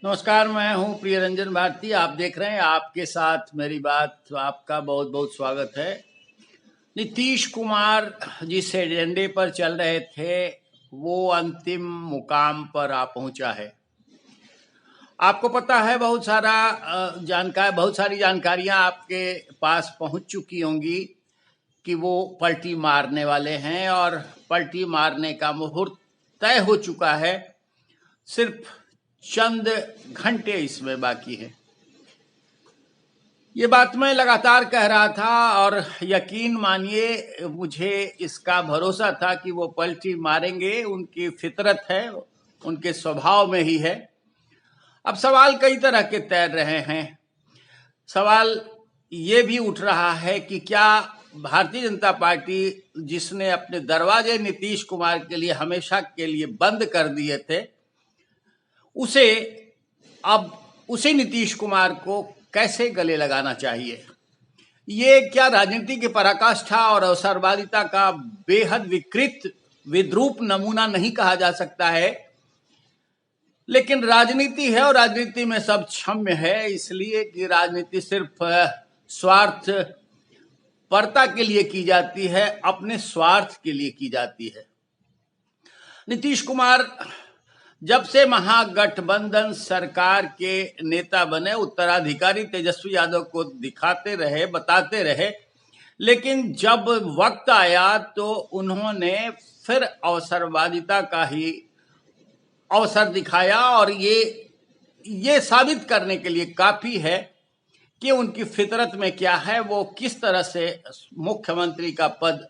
नमस्कार, मैं हूं प्रिय रंजन भारती। आप देख रहे हैं आपके साथ मेरी बात। तो आपका बहुत बहुत स्वागत है। नीतीश कुमार जिस एजेंडे पर चल रहे थे वो अंतिम मुकाम पर आ पहुंचा है। आपको पता है बहुत सारी जानकारियां आपके पास पहुंच चुकी होंगी कि वो पलटी मारने वाले हैं और पलटी मारने का मुहूर्त तय हो चुका है। सिर्फ चंद घंटे इसमें बाकी है। ये बात मैं लगातार कह रहा था और यकीन मानिए मुझे इसका भरोसा था कि वो पलटी मारेंगे। उनकी फितरत है, उनके स्वभाव में ही है। अब सवाल कई तरह के तैर रहे हैं। सवाल ये भी उठ रहा है कि क्या भारतीय जनता पार्टी जिसने अपने दरवाजे नीतीश कुमार के लिए हमेशा के लिए बंद कर दिए थे, उसे अब उसी नीतीश कुमार को कैसे गले लगाना चाहिए? ये क्या राजनीति की पराकाष्ठा और अवसरवादिता का बेहद विकृत विद्रूप नमूना नहीं कहा जा सकता है? लेकिन राजनीति है और राजनीति में सब क्षम्य है, इसलिए कि राजनीति सिर्फ स्वार्थ परता के लिए की जाती है, अपने स्वार्थ के लिए की जाती है। नीतीश कुमार जब से महागठबंधन सरकार के नेता बने, उत्तराधिकारी तेजस्वी यादव को दिखाते रहे, बताते रहे, लेकिन जब वक्त आया तो उन्होंने फिर अवसरवादिता का ही अवसर दिखाया। और ये साबित करने के लिए काफी है कि उनकी फितरत में क्या है, वो किस तरह से मुख्यमंत्री का पद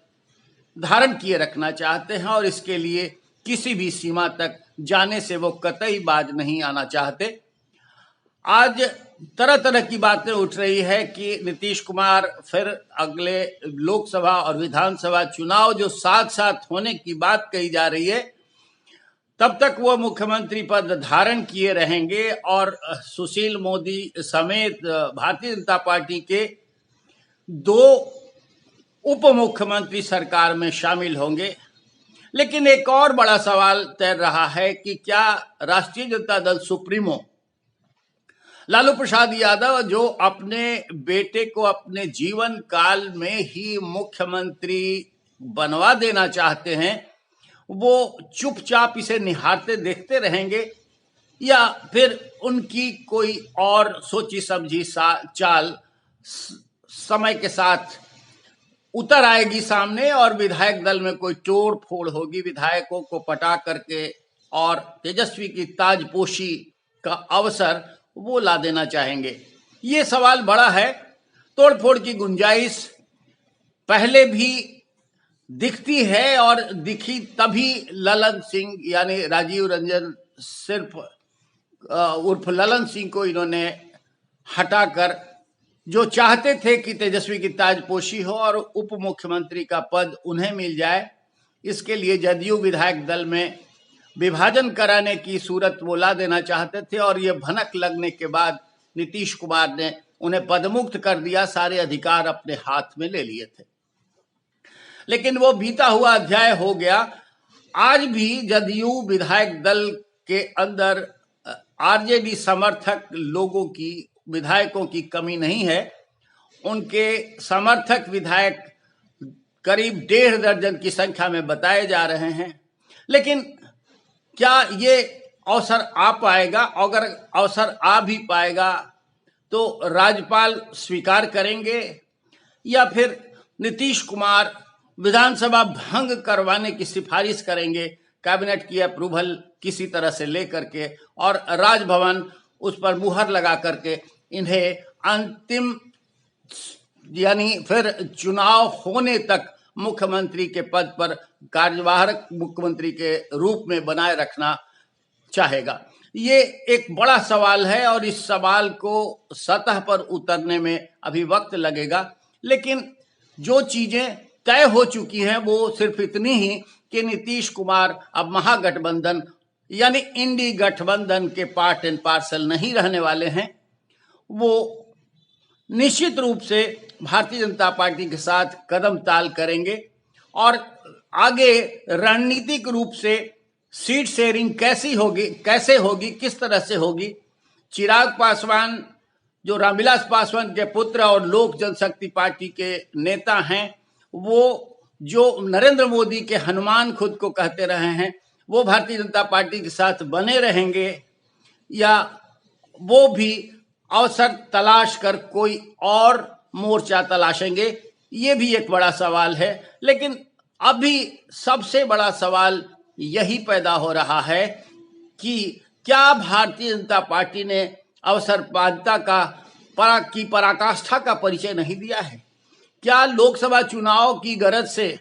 धारण किए रखना चाहते हैं और इसके लिए किसी भी सीमा तक जाने से वो कतई बाज नहीं आना चाहते। आज तरह तरह की बातें उठ रही है कि नीतीश कुमार फिर अगले लोकसभा और विधानसभा चुनाव जो साथ साथ होने की बात कही जा रही है, तब तक वो मुख्यमंत्री पद धारण किए रहेंगे और सुशील मोदी समेत भारतीय जनता पार्टी के 2 उप मुख्यमंत्री सरकार में शामिल होंगे। लेकिन एक और बड़ा सवाल तैर रहा है कि क्या राष्ट्रीय जनता दल सुप्रीमो लालू प्रसाद यादव, जो अपने बेटे को अपने जीवन काल में ही मुख्यमंत्री बनवा देना चाहते हैं, वो चुपचाप इसे निहारते देखते रहेंगे या फिर उनकी कोई और सोची समझी चाल समय के साथ उतर आएगी सामने और विधायक दल में कोई तोड़ फोड़ होगी, विधायकों को पटा करके और तेजस्वी की ताजपोशी का अवसर वो ला देना चाहेंगे? ये सवाल बड़ा है। तोड़ फोड़ की गुंजाइश पहले भी दिखती है और दिखी तभी ललन सिंह यानी राजीव रंजन सिर्फ उर्फ ललन सिंह को इन्होंने हटाकर, जो चाहते थे कि तेजस्वी की ताजपोशी हो और उप मुख्यमंत्री का पद उन्हें मिल जाए, इसके लिए जदयू विधायक दल में विभाजन कराने की सूरत वो ला देना चाहते थे। और ये भनक लगने के बाद नीतीश कुमार ने उन्हें पदमुक्त कर दिया, सारे अधिकार अपने हाथ में ले लिए थे। लेकिन वो बीता हुआ अध्याय हो गया। आज भी जदयू विधायक दल के अंदर आरजेडी समर्थक लोगों की, विधायकों की कमी नहीं है। उनके समर्थक विधायक करीब 1.5 दर्जन की संख्या में बताए जा रहे हैं। लेकिन क्या ये अवसर आ पाएगा? अगर अवसर आ भी पाएगा तो राज्यपाल स्वीकार करेंगे या फिर नीतीश कुमार विधानसभा भंग करवाने की सिफारिश करेंगे, कैबिनेट की अप्रूवल किसी तरह से लेकर के, और राजभवन उस पर मुहर लगा करके इन्हें अंतिम यानी फिर चुनाव होने तक मुख्यमंत्री के पद पर कार्यवाहक मुख्यमंत्री के रूप में बनाए रखना चाहेगा? ये एक बड़ा सवाल है और इस सवाल को सतह पर उतरने में अभी वक्त लगेगा। लेकिन जो चीजें तय हो चुकी हैं वो सिर्फ इतनी ही कि नीतीश कुमार अब महागठबंधन यानी इंडी गठबंधन के पार्ट एंड पार्सल नहीं रहने वाले हैं। वो निश्चित रूप से भारतीय जनता पार्टी के साथ कदम ताल करेंगे और आगे रणनीतिक रूप से सीट शेयरिंग कैसे होगी, किस तरह से होगी, चिराग पासवान जो रामविलास पासवान के पुत्र और लोक जनशक्ति पार्टी के नेता हैं, वो जो नरेंद्र मोदी के हनुमान खुद को कहते रहे हैं, वो भारतीय जनता पार्टी के साथ बने रहेंगे या वो भी अवसर तलाश कर कोई और मोर्चा तलाशेंगे, ये भी एक बड़ा सवाल है। लेकिन अभी सबसे बड़ा सवाल यही पैदा हो रहा है कि क्या भारतीय जनता पार्टी ने अवसरवादिता की पराकाष्ठा का परिचय नहीं दिया है? क्या लोकसभा चुनाव की गरज से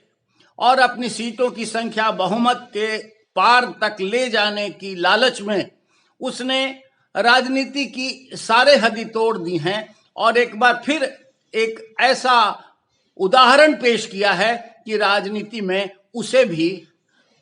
और अपनी सीटों की संख्या बहुमत के पार तक ले जाने की लालच में उसने राजनीति की सारे हदी तोड़ दी हैं और एक बार फिर एक ऐसा उदाहरण पेश किया है कि राजनीति में उसे भी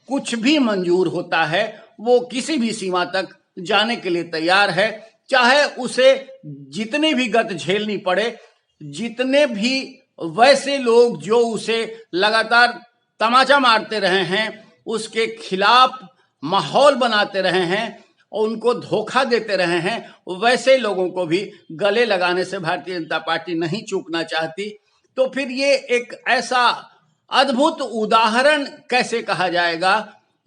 कुछ भी मंजूर होता है, वो किसी भी सीमा तक जाने के लिए तैयार है, चाहे उसे जितनी भी गत झेलनी पड़े, जितने भी वैसे लोग जो उसे लगातार तमाचा मारते रहे हैं, उसके खिलाफ माहौल बनाते रहे हैं और उनको धोखा देते रहे हैं, वैसे लोगों को भी गले लगाने से भारतीय जनता पार्टी नहीं चूकना चाहती। तो फिर ये एक ऐसा अद्भुत उदाहरण कैसे कहा जाएगा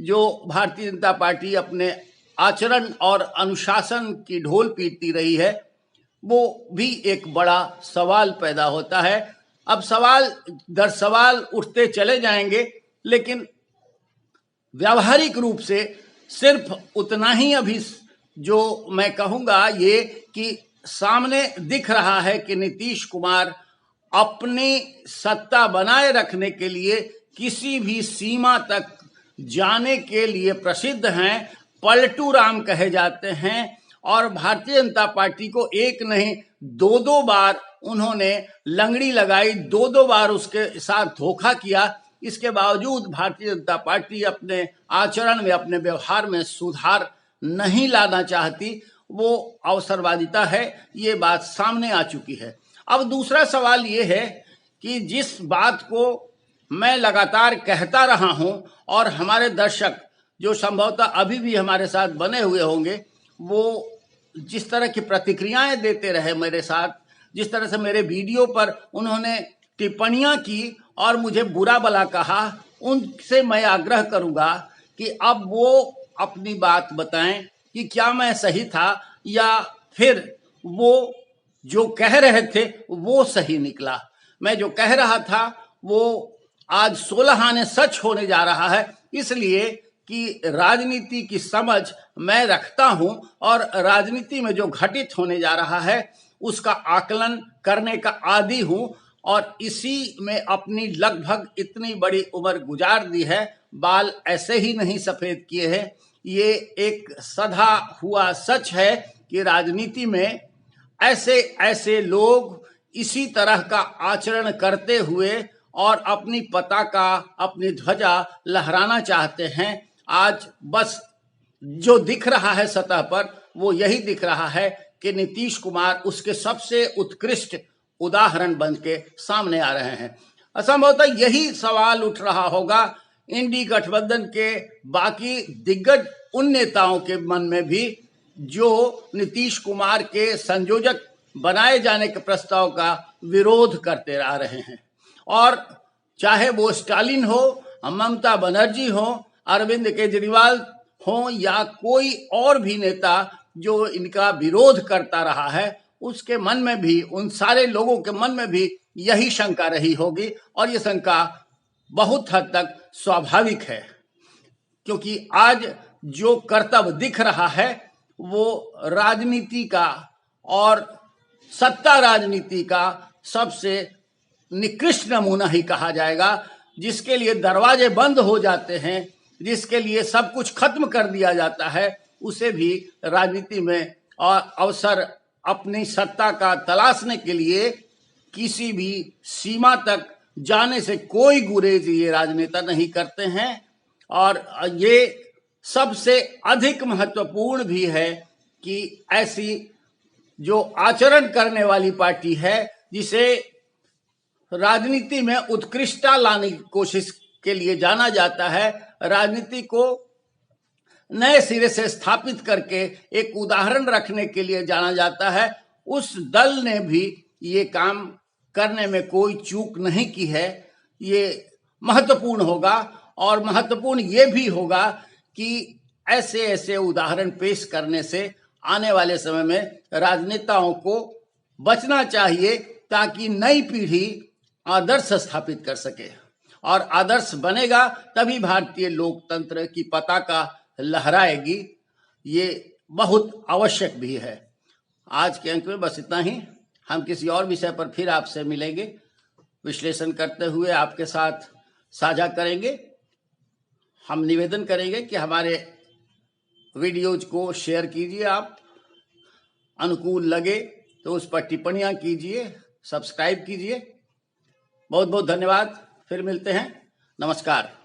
जो भारतीय जनता पार्टी अपने आचरण और अनुशासन की ढोल पीटती रही है, वो भी एक बड़ा सवाल पैदा होता है। अब सवाल दर सवाल उठते चले जाएंगे, लेकिन व्यावहारिक रूप से सिर्फ उतना ही अभी जो मैं कहूँगा ये कि सामने दिख रहा है कि नीतीश कुमार अपनी सत्ता बनाए रखने के लिए किसी भी सीमा तक जाने के लिए प्रसिद्ध हैं, पलटू राम कहे जाते हैं और भारतीय जनता पार्टी को एक नहीं दो बार उन्होंने लंगड़ी लगाई, दो बार उसके साथ धोखा किया। इसके बावजूद भारतीय जनता पार्टी अपने आचरण में, अपने व्यवहार में सुधार नहीं लाना चाहती, वो अवसरवादिता है, ये बात सामने आ चुकी है। अब दूसरा सवाल ये है कि जिस बात को मैं लगातार कहता रहा हूं और हमारे दर्शक जो संभवतः अभी भी हमारे साथ बने हुए होंगे, वो जिस तरह की प्रतिक्रियाएं देते रहे मेरे साथ, जिस तरह से मेरे वीडियो पर उन्होंने टिप्पणियां की और मुझे बुरा भला कहा, उनसे मैं आग्रह करूंगा कि अब वो अपनी बात बताएं कि क्या मैं सही था या फिर वो जो कह रहे थे वो सही निकला। मैं जो कह रहा था वो आज 16 आने सच होने जा रहा है, इसलिए कि राजनीति की समझ मैं रखता हूं और राजनीति में जो घटित होने जा रहा है उसका आकलन करने का आदी हूं और इसी में अपनी लगभग इतनी बड़ी उम्र गुजार दी है। बाल ऐसे ही नहीं सफेद किए हैं। ये एक सदा हुआ सच है कि राजनीति में ऐसे ऐसे लोग इसी तरह का आचरण करते हुए और अपनी पताका, अपनी ध्वजा लहराना चाहते हैं। आज बस जो दिख रहा है सतह पर वो यही दिख रहा है कि नीतीश कुमार उसके सबसे उत्कृष्ट उदाहरण बन के सामने आ रहे हैं। असंभवतः यही सवाल उठ रहा होगा इंडी गठबंधन के बाकी दिग्गज उन नेताओं के मन में भी जो नीतीश कुमार के संयोजक बनाए जाने के प्रस्ताव का विरोध करते आ रहे हैं। और चाहे वो स्टालिन हो, ममता बनर्जी हो, अरविंद केजरीवाल हो या कोई और भी नेता जो इनका विरोध करता रहा है, उसके मन में भी, उन सारे लोगों के मन में भी यही शंका रही होगी और ये शंका बहुत हद तक स्वाभाविक है, क्योंकि आज जो कर्तव्य दिख रहा है वो राजनीति का और सत्ता राजनीति का सबसे निकृष्ट नमूना ही कहा जाएगा, जिसके लिए दरवाजे बंद हो जाते हैं, जिसके लिए सब कुछ खत्म कर दिया जाता है, उसे भी राजनीति में और अवसर अपनी सत्ता का तलाशने के लिए किसी भी सीमा तक जाने से कोई गुरेज ये राजनेता नहीं करते हैं। और ये सबसे अधिक महत्वपूर्ण भी है कि ऐसी जो आचरण करने वाली पार्टी है, जिसे राजनीति में उत्कृष्टता लाने की कोशिश के लिए जाना जाता है, राजनीति को नए सिरे से स्थापित करके एक उदाहरण रखने के लिए जाना जाता है, उस दल ने भी ये काम करने में कोई चूक नहीं की है। ये महत्वपूर्ण होगा और महत्वपूर्ण ये भी होगा कि ऐसे ऐसे उदाहरण पेश करने से आने वाले समय में राजनेताओं को बचना चाहिए, ताकि नई पीढ़ी आदर्श स्थापित कर सके, और आदर्श बनेगा तभी भारतीय लोकतंत्र की पताका लहराएगी। ये बहुत आवश्यक भी है। आज के अंक में बस इतना ही। हम किसी और विषय पर फिर आपसे मिलेंगे, विश्लेषण करते हुए आपके साथ साझा करेंगे। हम निवेदन करेंगे कि हमारे वीडियोज को शेयर कीजिए, आप अनुकूल लगे तो उस पर टिप्पणियां कीजिए, सब्सक्राइब कीजिए। बहुत बहुत धन्यवाद। फिर मिलते हैं। नमस्कार।